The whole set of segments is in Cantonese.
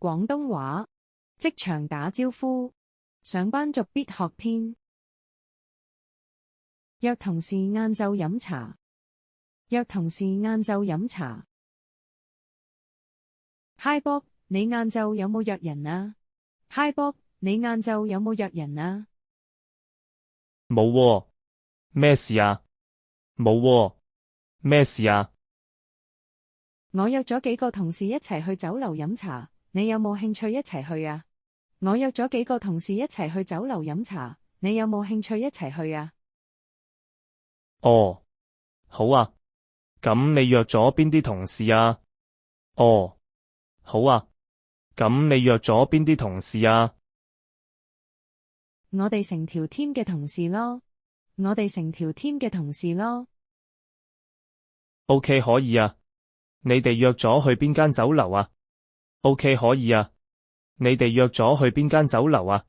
廣東話職場打招呼，上班族必學篇。約同事晏晝飲茶。約同事晏晝飲茶。Hi Bob， 你晏晝有冇約人啊？ Hi Bob， 你晏晝有冇約人啊？冇喎，咩事啊？冇喎，咩事啊？我約咗幾個同事一齊去酒樓飲茶，你有冇興趣一齊去啊？我約咗幾個同事一齊去酒樓飲茶，你有冇興趣一齊去啊？哦，好啊，咁你約咗邊啲同事啊？哦，好啊，咁你約咗邊啲同事啊？我哋成條 team 嘅同事咯，我哋成條 team 嘅同事咯。OK 可以啊，你哋約咗去邊間酒樓啊？ OK 可以啊，你哋約咗去邊間酒樓啊？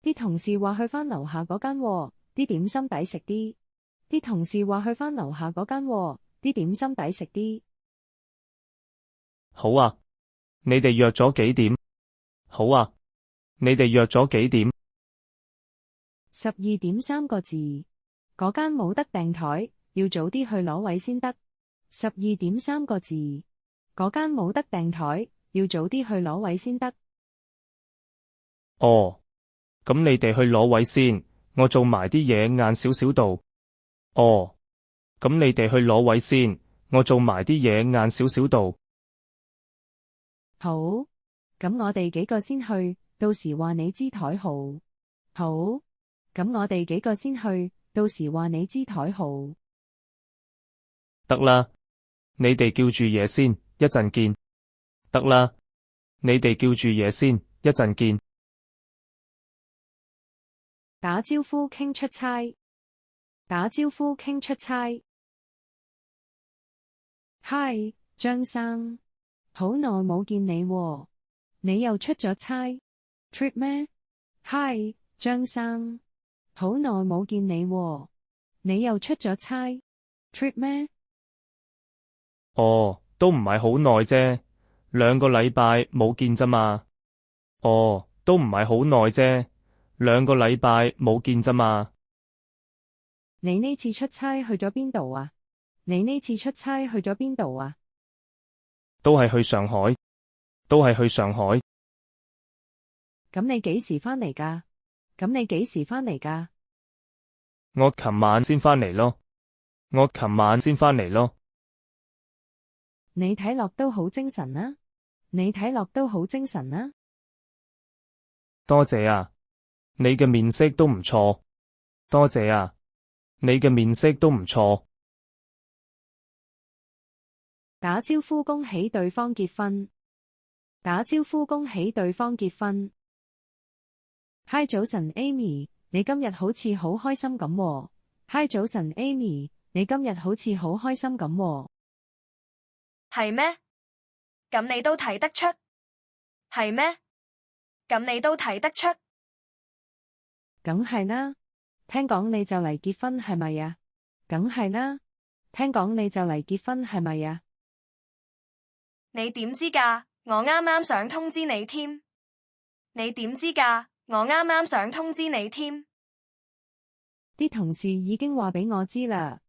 啲同事話去返樓下嗰間喎，啲點心抵食啲。啲同事話去返樓下嗰間喎，啲點心抵食啲。好啊，你哋約咗幾點？好啊，你哋約咗幾點12點3個字，嗰間冇得訂台，要早啲去攞位先得。12點3個字，嗰間冇得訂台，要早啲去攞位先得。哦，咁你哋去攞位先，我做埋啲嘢晏少少到。哦，咁你哋去攞位先，我做埋啲嘢晏少少到。好，咁我哋幾個先去，到時話你知台號。好，咁我哋幾個先去，到時話你知台號。得啦，你哋叫住嘢先，一陣見。得啦，你哋叫住嘢先，一陣見。打招呼傾出差。打招呼傾出差。Hi， 張生，好耐冇見你喎，你又出咗差 trip 咩？ Hi， 張生，好耐冇見你喎，你又出咗差 trip 咩？哦，都唔係好耐啫，2個禮拜冇見咋嘛。哦，都唔係好耐啫，2個禮拜冇見咋嘛。你呢次出差去咗邊度啊？你呢次出差去咗邊度啊？都係去上海，都係去上海。咁你幾時返嚟㗎？咁你幾時返嚟㗎？我琴晚先返嚟咯，我琴晚先返嚟咯。你睇落都好精神啊，你睇落都好精神啊。多謝啊，你嘅面色都唔錯。多謝啊，你嘅面色都唔錯。打招呼恭喜對方結婚。打招呼恭喜對方結婚。Hi 早晨 Amy， 你今日好似好開心咁喎。Hi 早晨 Amy， 你今日好似好開心咁喎。係咩？咁你都睇得出？係咩？咁你都睇得出？梗係啦，聽講你就嚟結婚係咪啊？梗係啦，聽講你就嚟結婚係咪啊？你點知㗎？我啱啱想通知你添。你點知㗎？我啱啱想通知你添。啲同事已經話俾我知啦，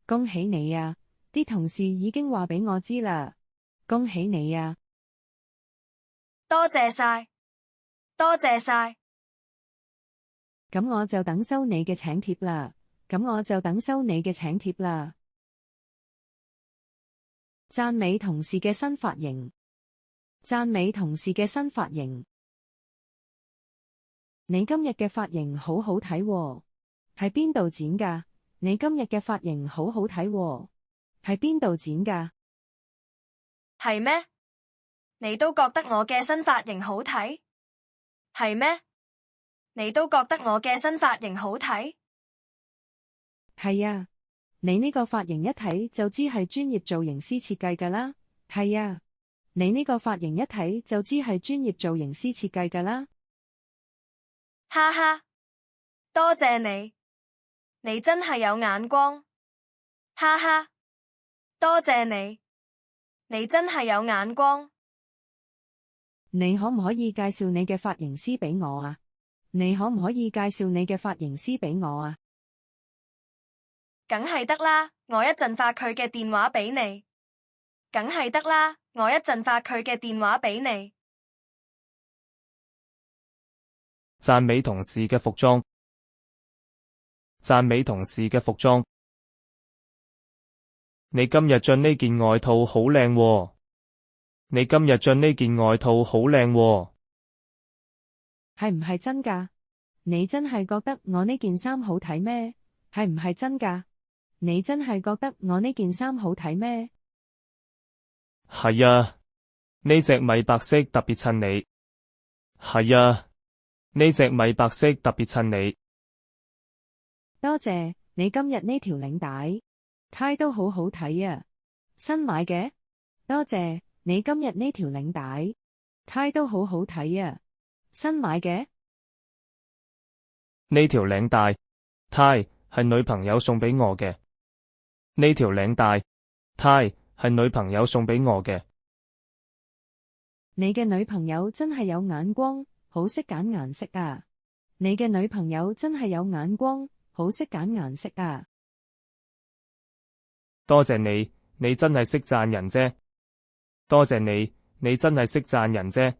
恭喜你啊！啲同事已經話俾我知啦，恭喜你啊！多謝晒，多謝晒。咁我就等收你嘅請帖啦，咁我就等收你嘅請帖啦。讚美同事嘅新髮型。讚美同事嘅新髮型。你今日嘅髮型好好睇喎，喺邊度剪㗎？你今日嘅髮型好好睇喎，喺邊度剪㗎？係咩？你都覺得我嘅新髮型好睇？係咩？你都覺得我嘅新髮型好睇？係啊，你呢個髮型一睇就知係專業造型師設計㗎啦。係啊，你呢個髮型一睇就知係專業造型師設計㗎啦。哈哈，多謝你，你真係有眼光。哈哈，多謝你，你真係有眼光。你可唔可以介紹你嘅髮型師俾我啊？你可唔可以介紹你嘅髮型師俾我啊？梗係得啦，我一陣發佢嘅電話俾你。梗係得啦，我一陣發佢嘅電話俾你。讚美同事嘅服裝。讚美同事嘅服裝。你今日着呢件外套好靚喎。你今日着呢件外套好靚喎。係唔係真㗎？你真係覺得我呢件衫好睇咩？係唔係真㗎？你真係覺得我呢件衫好睇咩？係啊，呢隻米白色特別襯你。係啊，呢隻米白色特別襯你。多謝，你今日呢條領帶呔都好好睇啊！新買嘅？多謝，你今日呢條領帶呔都好好睇啊！新買嘅？呢條領帶呔係女朋友送俾我嘅。呢條領帶呔係女朋友送俾我嘅。你嘅女朋友真係有眼光，好識揀顏色啊！你嘅女朋友真係有眼光，好識揀顏色啊！多謝你，你真係識讚人啫。多謝你，你真係識讚人啫。